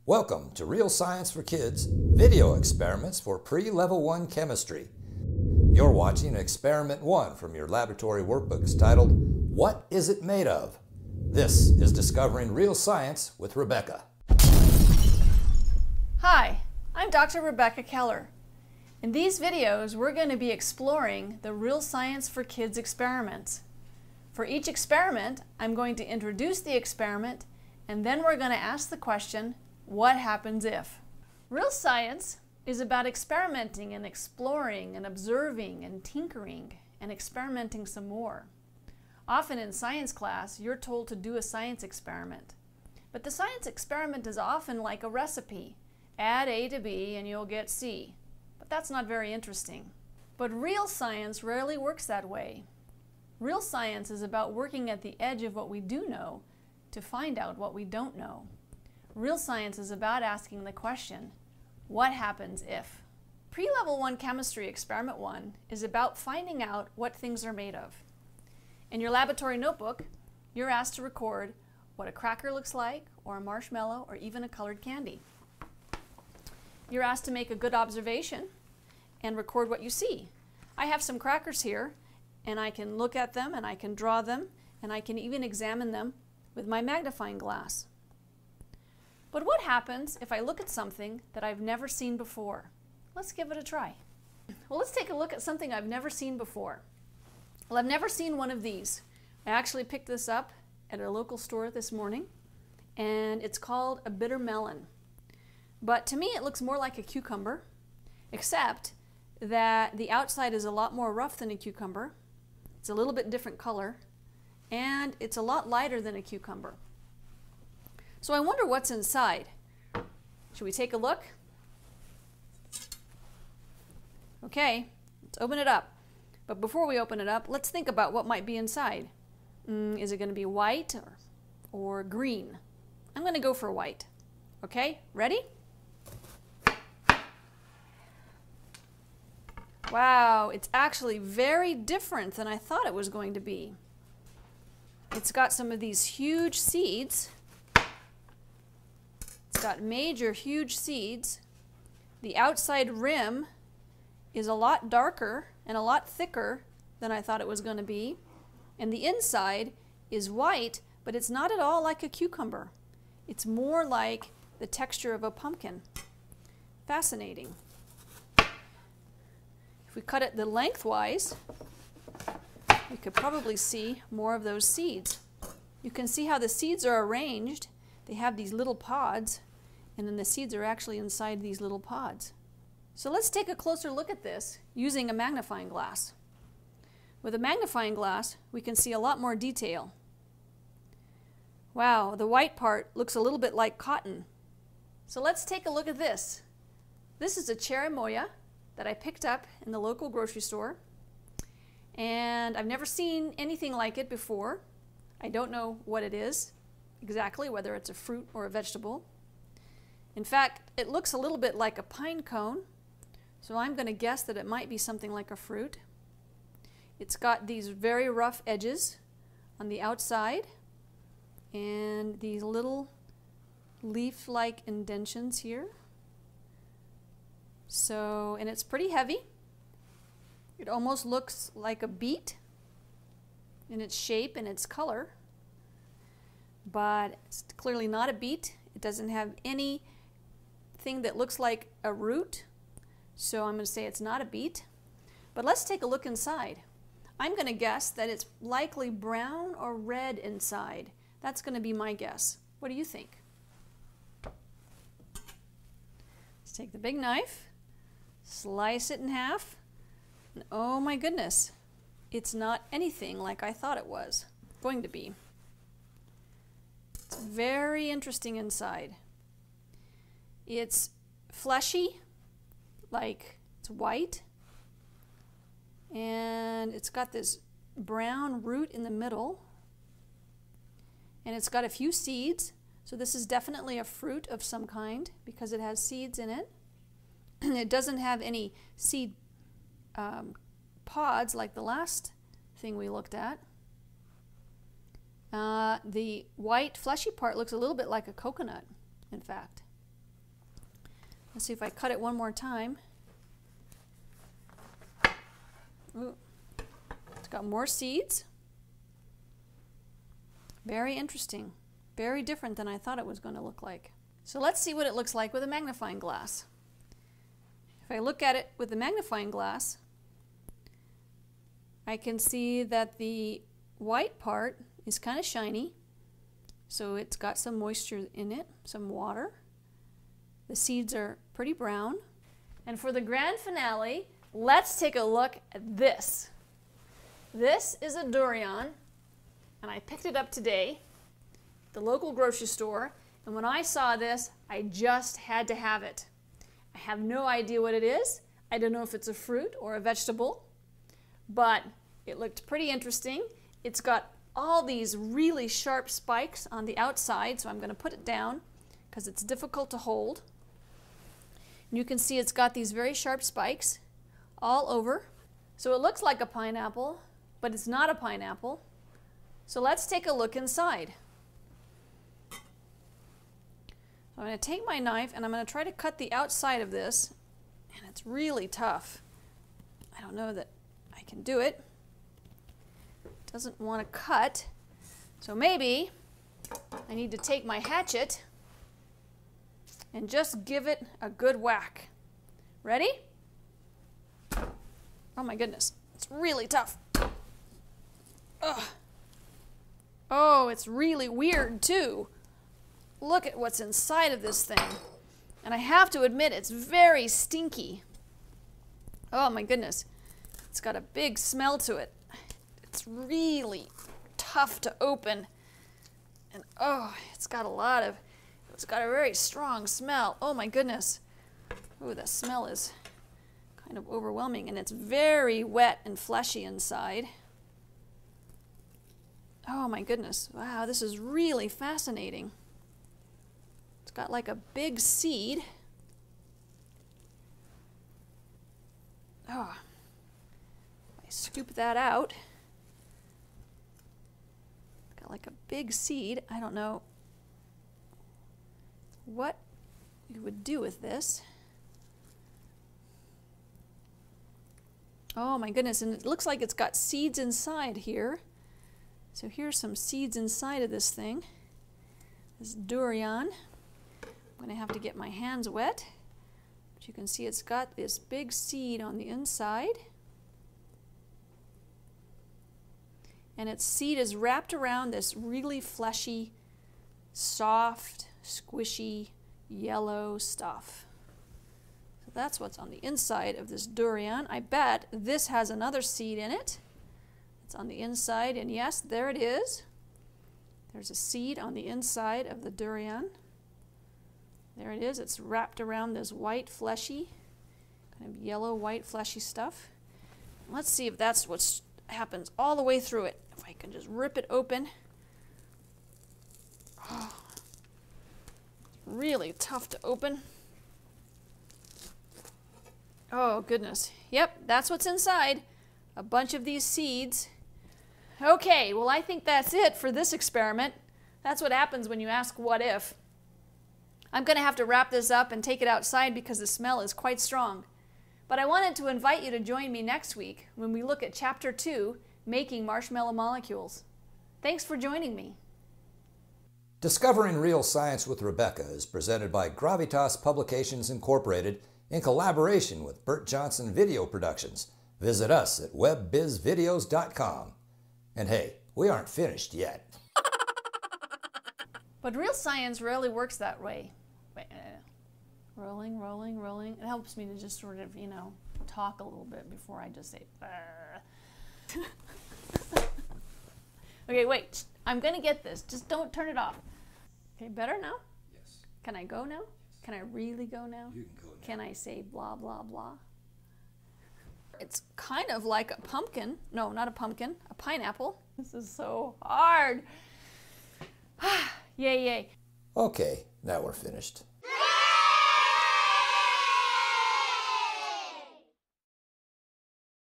Welcome to Real Science for Kids video experiments for pre-level 1 chemistry. You're watching experiment 1 from your laboratory workbooks titled, What is it made of? This is Discovering Real Science with Rebecca. Hi, I'm Dr. Rebecca Keller. In these videos, we're going to be exploring the Real Science for Kids experiments. For each experiment, I'm going to introduce the experiment, and then we're going to ask the question, what happens if? Real science is about experimenting and exploring and observing and tinkering and experimenting some more. Often in science class, you're told to do a science experiment. But the science experiment is often like a recipe. Add A to B and you'll get C. But that's not very interesting. But real science rarely works that way. Real science is about working at the edge of what we do know to find out what we don't know. Real science is about asking the question, what happens if? Pre-level 1 chemistry experiment 1 is about finding out what things are made of. In your laboratory notebook, you're asked to record what a cracker looks like, or a marshmallow, or even a colored candy. You're asked to make a good observation and record what you see. I have some crackers here, and I can look at them, and I can draw them, and I can even examine them with my magnifying glass. But what happens if I look at something that I've never seen before? Let's give it a try. Well, let's take a look at something I've never seen before. Well, I've never seen one of these. I actually picked this up at a local store this morning, and it's called a bitter melon. But to me, it looks more like a cucumber, except that the outside is a lot more rough than a cucumber. It's a little bit different color, and it's a lot lighter than a cucumber. So I wonder what's inside. Should we take a look? Okay, let's open it up. But before we open it up, let's think about what might be inside. Is it going to be white or green? I'm going to go for white. Okay, ready? Wow, it's actually very different than I thought it was going to be. It's got some of these huge seeds. It's got major, huge seeds. The outside rim is a lot darker and a lot thicker than I thought it was going to be. And the inside is white, but it's not at all like a cucumber. It's more like the texture of a pumpkin. Fascinating. If we cut it the lengthwise, we could probably see more of those seeds. You can see how the seeds are arranged. They have these little pods, and then the seeds are actually inside these little pods. So let's take a closer look at this using a magnifying glass. With a magnifying glass, we can see a lot more detail. Wow, the white part looks a little bit like cotton. So let's take a look at this. This is a Ceremoya that I picked up in the local grocery store, and I've never seen anything like it before. I don't know what it is exactly, whether it's a fruit or a vegetable. In fact, it looks a little bit like a pine cone, so I'm going to guess that it might be something like a fruit. It's got these very rough edges on the outside and these little leaf-like indentions here. So, and it's pretty heavy. It almost looks like a beet in its shape and its color, but it's clearly not a beet. It doesn't have anything that looks like a root, so I'm going to say it's not a beet. But let's take a look inside. I'm going to guess that it's likely brown or red inside. That's going to be my guess. What do you think? Let's take the big knife, slice it in half, and oh my goodness, it's not anything like I thought it was going to be. It's very interesting inside. It's fleshy, like it's white, and it's got this brown root in the middle, and it's got a few seeds, so this is definitely a fruit of some kind because it has seeds in it. It doesn't have any seed pods like the last thing we looked at. The white fleshy part looks a little bit like a coconut, in fact. Let's see if I cut it one more time. Ooh. It's got more seeds. Very interesting. Very different than I thought it was going to look like. So let's see what it looks like with a magnifying glass. If I look at it with the magnifying glass, I can see that the white part is kind of shiny. So it's got some moisture in it, some water. The seeds are pretty brown. And for the grand finale, let's take a look at this. This is a durian, and I picked it up today at the local grocery store. And when I saw this, I just had to have it. I have no idea what it is. I don't know if it's a fruit or a vegetable, but it looked pretty interesting. It's got all these really sharp spikes on the outside, so I'm going to put it down because it's difficult to hold. And you can see it's got these very sharp spikes all over. So it looks like a pineapple, but it's not a pineapple. So let's take a look inside. So I'm going to take my knife and I'm going to try to cut the outside of this, and it's really tough. I don't know that I can do it. It doesn't want to cut, so maybe I need to take my hatchet and just give it a good whack. Ready? Oh my goodness, it's really tough. Ugh. Oh, it's really weird too. Look at what's inside of this thing. And I have to admit, it's very stinky. Oh my goodness, it's got a big smell to it. It's really tough to open. And oh, it's got a very strong smell. Oh my goodness. Oh, the smell is kind of overwhelming, and it's very wet and fleshy inside. Oh my goodness. Wow, this is really fascinating. It's got like a big seed. Oh, I scoop that out. Got like a big seed. I don't know what you would do with this. Oh my goodness, and it looks like it's got seeds inside here. So here's some seeds inside of this thing, this durian. I'm going to have to get my hands wet, but you can see it's got this big seed on the inside. And its seed is wrapped around this really fleshy, soft, squishy, yellow stuff. So that's what's on the inside of this durian. I bet this has another seed in it. It's on the inside, and yes, there it is. There's a seed on the inside of the durian. There it is. It's wrapped around this white, fleshy, kind of yellow, white, fleshy stuff. Let's see if that's what happens all the way through it. If I can just rip it open. Oh, really tough to open. Oh, goodness. Yep, that's what's inside. A bunch of these seeds. Okay, well, I think that's it for this experiment. That's what happens when you ask what if. I'm going to have to wrap this up and take it outside because the smell is quite strong. But I wanted to invite you to join me next week when we look at Chapter 2, Making Marshmallow Molecules. Thanks for joining me. Discovering Real Science with Rebecca is presented by Gravitas Publications Incorporated in collaboration with Bert Johnson Video Productions. Visit us at webbizvideos.com. And hey, we aren't finished yet. But real science rarely works that way. Rolling, rolling, rolling. It helps me to just sort of, talk a little bit before I just say, Okay, wait. I'm going to get this. Just don't turn it off. Okay, better now? Yes. Can I go now? Yes. Can I really go now? You can go now. Can I say blah, blah, blah? It's kind of like a pumpkin. No, not a pumpkin. A pineapple. This is so hard. Yay, yay. Okay, now we're finished.